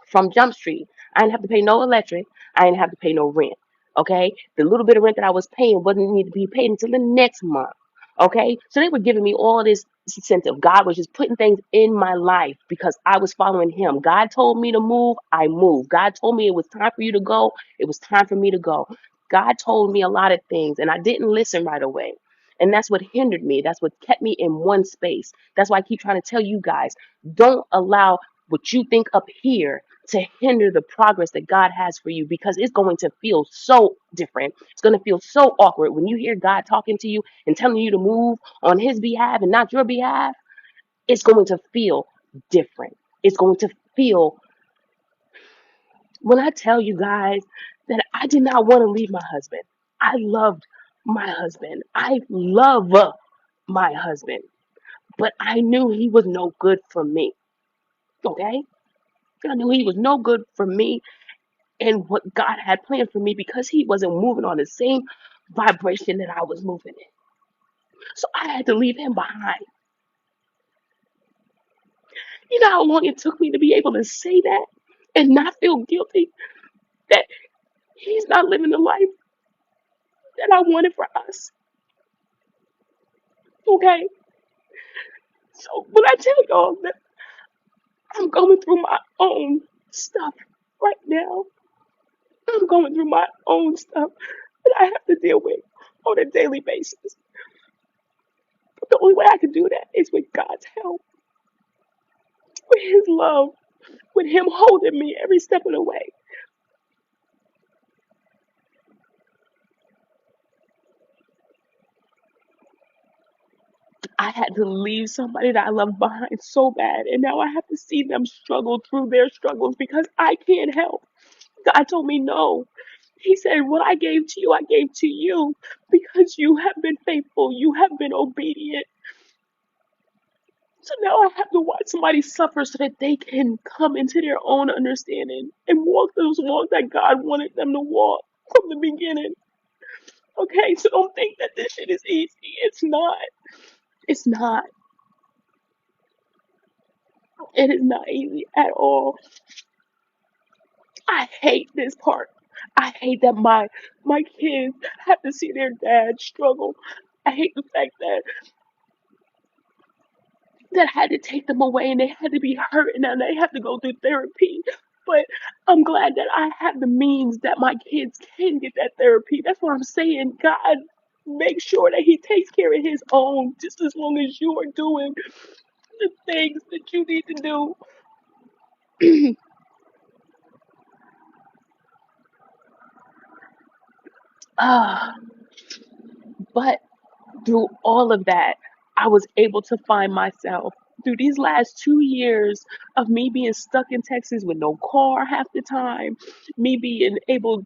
Speaker 1: from Jump Street. I didn't have to pay no electric. I didn't have to pay no rent. Okay, the little bit of rent that I was paying wasn't need to be paid until the next month. Okay, so they were giving me all this incentive. God was just putting things in my life because I was following Him. God told me to move, I moved. God told me it was time for you to go, it was time for me to go. God told me a lot of things, and I didn't listen right away. And that's what hindered me. That's what kept me in one space. That's why I keep trying to tell you guys, don't allow what you think up here to hinder the progress that God has for you, because it's going to feel so different. It's going to feel so awkward when you hear God talking to you and telling you to move on His behalf and not your behalf. It's going to feel different. It's going to feel, when I tell you guys that I did not want to leave my husband, I loved my husband. I love my husband, but I knew he was no good for me. Okay? I knew he was no good for me and what God had planned for me because he wasn't moving on the same vibration that I was moving in. So I had to leave him behind. You know how long it took me to be able to say that? and not feel guilty that he's not living the life that I wanted for us. Okay? So when I tell y'all that I'm going through my own stuff right now, I'm going through my own stuff that I have to deal with on a daily basis. But the only way I can do that is with God's help, with His love, with Him holding me every step of the way. I had to leave somebody that I love behind so bad, and now I have to see them struggle through their struggles because I can't help. God told me no. He said, what I gave to you, I gave to you because you have been faithful, you have been obedient. So now I have to watch somebody suffer so that they can come into their own understanding and walk those walks that God wanted them to walk from the beginning. Okay, so don't think that this shit is easy. It's not. It's not. It is not easy at all. I hate this part. I hate that my kids have to see their dad struggle. I hate the fact that I had to take them away and they had to be hurt and now they have to go through therapy. But I'm glad that I have the means that my kids can get that therapy. That's what I'm saying. God, make sure that He takes care of His own just as long as you are doing the things that you need to do. Ah, but through all of that, I was able to find myself through these last 2 years of me being stuck in Texas with no car half the time, me being able,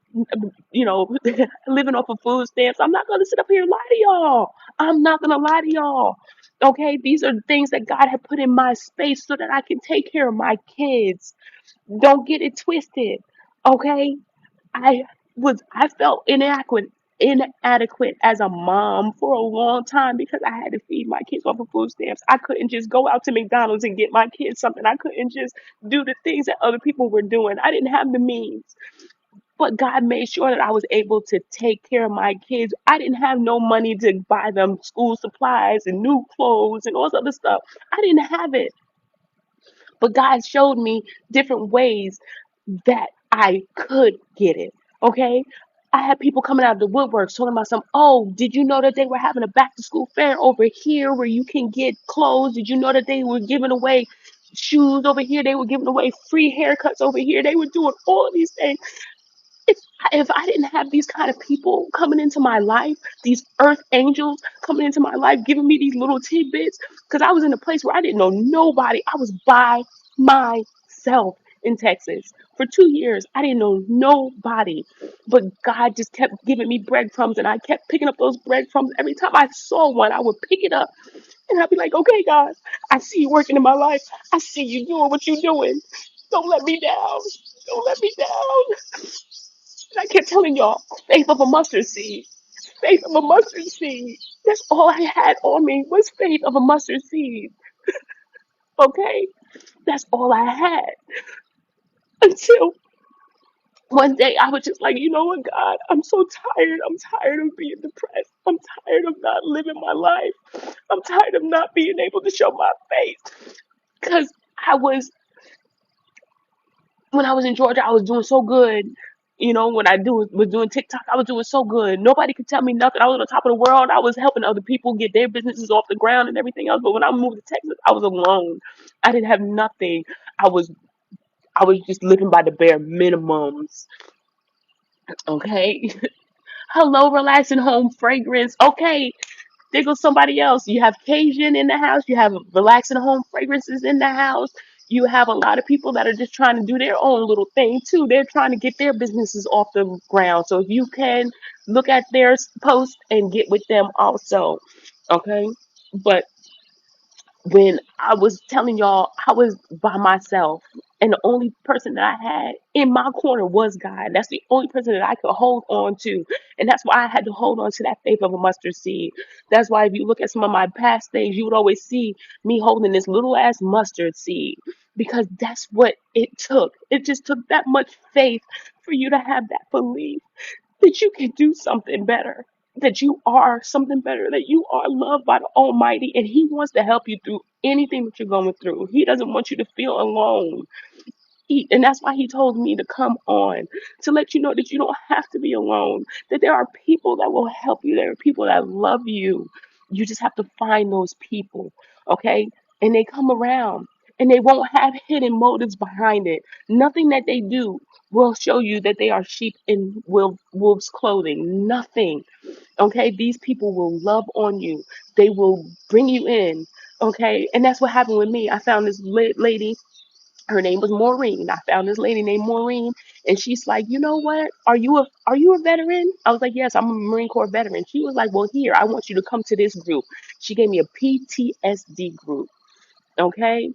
Speaker 1: living off of food stamps. I'm not going to sit up here and lie to y'all. I'm not going to lie to y'all. Okay, these are things that God had put in my space so that I can take care of my kids. Don't get it twisted. Okay, I felt inadequate as a mom for a long time because I had to feed my kids off of food stamps. I couldn't just go out to McDonald's and get my kids something. I couldn't just do the things that other people were doing. I didn't have the means. But God made sure that I was able to take care of my kids. I didn't have no money to buy them school supplies and new clothes and all this other stuff. I didn't have it. But God showed me different ways that I could get it. Okay? I had people coming out of the woodworks talking about some, oh, did you know that they were having a back to school fair over here where you can get clothes? Did you know that they were giving away shoes over here? They were giving away free haircuts over here. They were doing all of these things. If, if I didn't have these kind of people coming into my life, these earth angels coming into my life, giving me these little tidbits, because I was in a place where I didn't know nobody. I was by myself in Texas for 2 years. I didn't know nobody, but God just kept giving me breadcrumbs, and I kept picking up those breadcrumbs. Every time I saw one, I would pick it up, and I'd be like, "Okay, God, I see you working in my life. I see you doing what you're doing. Don't let me down. Don't let me down." And I kept telling y'all, faith of a mustard seed. Faith of a mustard seed. That's all I had on me was faith of a mustard seed. Okay? That's all I had. Until one day I was just like, you know what, God, I'm so tired. I'm tired of being depressed. I'm tired of not living my life. I'm tired of not being able to show my face. Because I was when I was in Georgia, I was doing so good. When was doing TikTok, I was doing so good. Nobody could tell me nothing. I was on the top of the world. I was helping other people get their businesses off the ground and everything else. But when I moved to Texas, I was alone. I didn't have nothing. I was I was just living by the bare minimums. Okay. Hello, relaxing home fragrance. Okay, there goes somebody else. You have Cajun in the house. You have relaxing home fragrances in the house. You have a lot of people that are just trying to do their own little thing too. They're trying to get their businesses off the ground. So if you can look at their post and get with them also, okay. But when I was telling y'all, I was by myself, And the only person that I had in my corner was God. That's the only person that I could hold on to. And that's why I had to hold on to that faith of a mustard seed. That's why if you look at some of my past things, you would always see me holding this little ass mustard seed, because that's what it took. It just took that much faith for you to have that belief that you can do something better, that you are something better, that you are loved by the Almighty, and He wants to help you through anything that you're going through. He doesn't want you to feel alone. And that's why He told me to come on, to let you know that you don't have to be alone, that there are people that will help you, there are people that love you. You just have to find those people, okay? And they come around, and they won't have hidden motives behind it. Nothing that they do will show you that they are sheep in wolves clothing. Nothing. Okay, these people will love on you. They will bring you in. Okay, and that's what happened with me. I found this lady. Her name was Maureen. I found this lady named Maureen, and she's like, you know what? Are you a veteran? I was like, yes, I'm a Marine Corps veteran. She was like, well, here, I want you to come to this group. She gave me a PTSD group. Okay,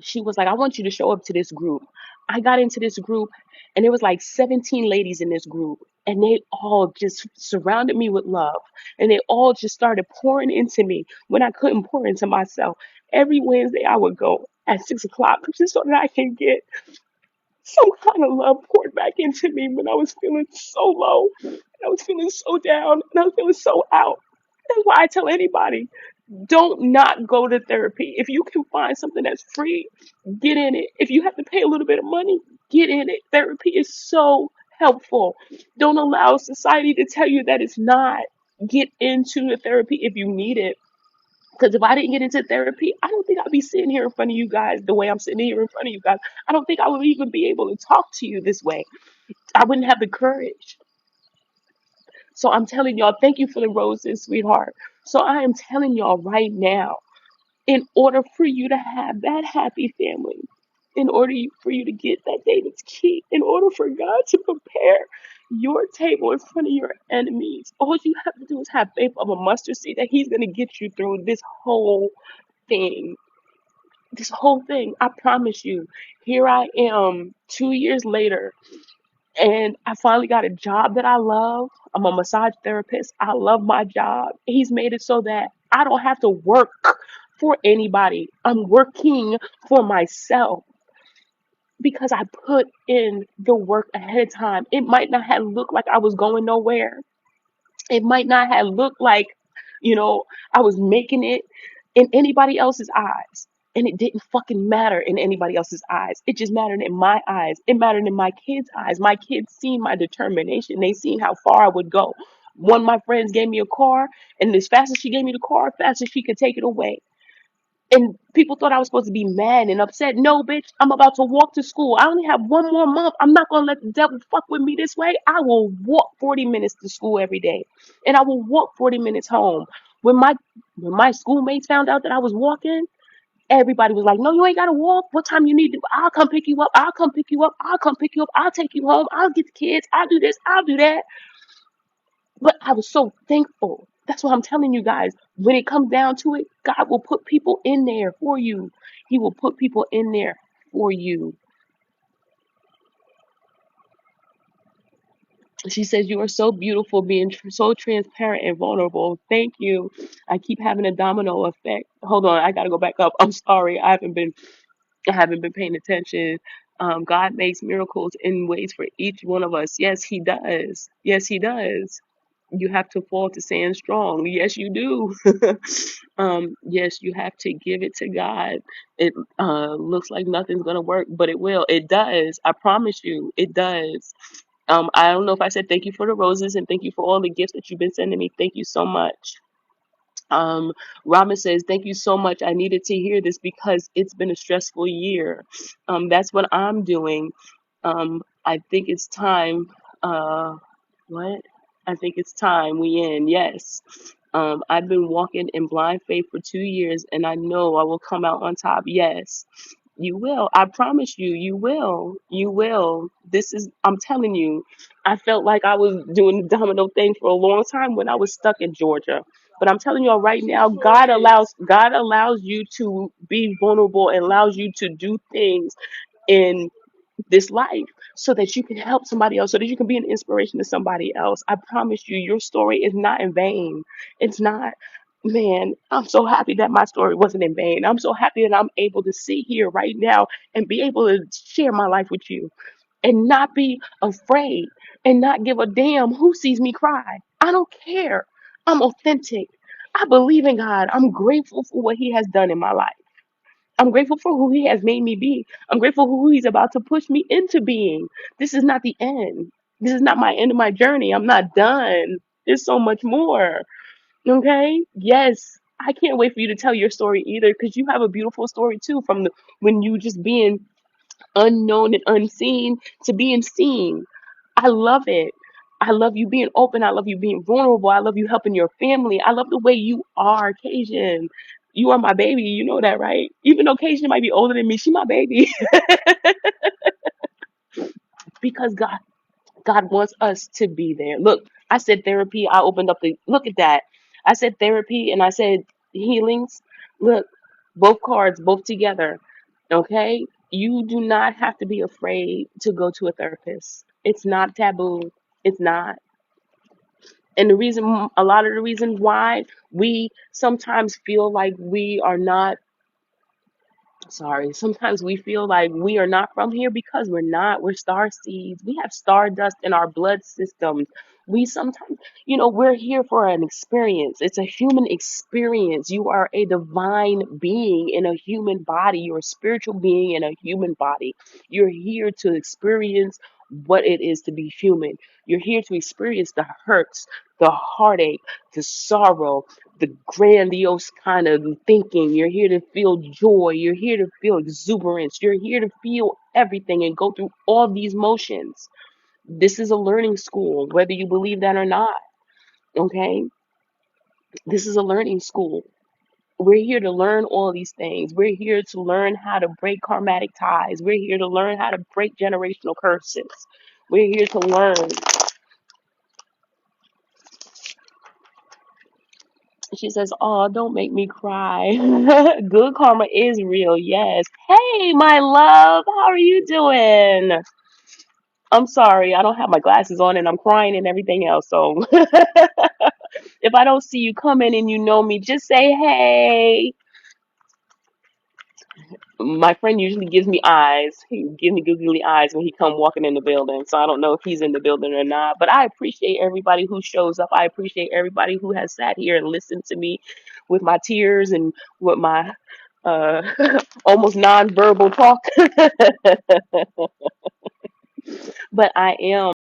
Speaker 1: she was like, I want you to show up to this group. I got into this group, and there was like 17 ladies in this group, and they all just surrounded me with love, and they all just started pouring into me when I couldn't pour into myself. Every Wednesday I would go at 6 o'clock just so that I can get some kind of love poured back into me when I was feeling so low, and I was feeling so down, and I was feeling so out. That's why I tell anybody, don't not go to therapy. If you can find something that's free, get in it. If you have to pay a little bit of money, get in it. Therapy is so helpful. Don't allow society to tell you that it's not. Get into the therapy if you need it. Because if I didn't get into therapy, I don't think I'd be sitting here in front of you guys the way I'm sitting here in front of you guys. I don't think I would even be able to talk to you this way. I wouldn't have the courage. So I'm telling y'all, thank you for the roses, sweetheart. So I am telling y'all right now, in order for you to have that happy family, in order for you to get that David's key, in order for God to prepare your table in front of your enemies, all you have to do is have faith of a mustard seed that He's going to get you through this whole thing. This whole thing, I promise you. Here I am 2 years later, and I finally got a job that I love. I'm a massage therapist. I love my job. He's made it so that I don't have to work for anybody. I'm working for myself because I put in the work ahead of time. It might not have looked like I was going nowhere. It might not have looked like, I was making it in anybody else's eyes. And it didn't fucking matter in anybody else's eyes. It just mattered in my eyes. It mattered in my kids' eyes. My kids seen my determination. They seen how far I would go. One of my friends gave me a car, and as fast as she gave me the car, fast as she could take it away. And people thought I was supposed to be mad and upset. No, bitch, I'm about to walk to school. I only have one more month. I'm not going to let the devil fuck with me this way. I will walk 40 minutes to school every day. And I will walk 40 minutes home. When my schoolmates found out that I was walking, everybody was like, no, you ain't got to walk. What time you need to? I'll come pick you up. I'll come pick you up. I'll come pick you up. I'll take you home. I'll get the kids. I'll do this. I'll do that. But I was so thankful. That's what I'm telling you guys. When it comes down to it, God will put people in there for you. He will put people in there for you. She says, you are so beautiful, being so transparent and vulnerable. Thank you. I keep having a domino effect. Hold on, I gotta go back up. I'm sorry. I haven't been paying attention. God makes miracles in ways for each one of us. Yes, He does. Yes, He does. You have to fall to stand strong. Yes, you do. Yes, you have to give it to God. It looks like nothing's gonna work, but it will. It does. I promise you, it does. I don't know if I said thank you for the roses and thank you for all the gifts that you've been sending me. Thank you so much. Um, Robin says, thank you so much. I needed to hear this because it's been a stressful year. That's what I'm doing. I think it's time. What? I think it's time we end. Yes. I've been walking in blind faith for 2 years and I know I will come out on top. Yes. You will. I promise you, you will. You will. This is, I'm telling you, I felt like I was doing the domino thing for a long time when I was stuck in Georgia. But I'm telling y'all right now, God allows you to be vulnerable and allows you to do things in this life so that you can help somebody else, so that you can be an inspiration to somebody else. I promise you, your story is not in vain. It's not. Man, I'm so happy that my story wasn't in vain. I'm so happy that I'm able to sit here right now and be able to share my life with you and not be afraid and not give a damn who sees me cry. I don't care. I'm authentic. I believe in God. I'm grateful for what He has done in my life. I'm grateful for who He has made me be. I'm grateful for who He's about to push me into being. This is not the end. This is not my end of my journey. I'm not done. There's so much more. Okay? Yes. I can't wait for you to tell your story either, because you have a beautiful story too, from when you just being unknown and unseen to being seen. I love it. I love you being open. I love you being vulnerable. I love you helping your family. I love the way you are, Cajun. You are my baby. You know that, right? Even though Cajun might be older than me, she my baby. Because God wants us to be there. Look, I said therapy. I opened up the look at that. I said therapy and I said healings. Look, both cards, both together. Okay? You do not have to be afraid to go to a therapist. It's not taboo. It's not. And the reason, a lot of the reasons why we sometimes feel like we are not, sorry, sometimes we feel like we are not from here because we're not. We're star seeds. We have stardust in our blood systems. We sometimes, we're here for an experience. It's a human experience. You are a divine being in a human body. You're a spiritual being in a human body. You're here to experience what it is to be human. You're here to experience the hurts, the heartache, the sorrow, the grandiose kind of thinking. You're here to feel joy. You're here to feel exuberance. You're here to feel everything and go through all these motions. This is a learning school, whether you believe that or not. Okay? This is a learning school. We're here to learn all these things. We're here to learn how to break karmatic ties. We're here to learn how to break generational curses. We're here to learn. She says, "Oh, don't make me cry." Good karma is real, yes. Hey, my love, how are you doing? I'm sorry, I don't have my glasses on and I'm crying and everything else. So if I don't see you coming and you know me, just say hey. My friend usually gives me eyes. He gives me googly eyes when he come walking in the building. So I don't know if he's in the building or not. But I appreciate everybody who shows up. I appreciate everybody who has sat here and listened to me with my tears and with my uh, almost nonverbal talk. But I am.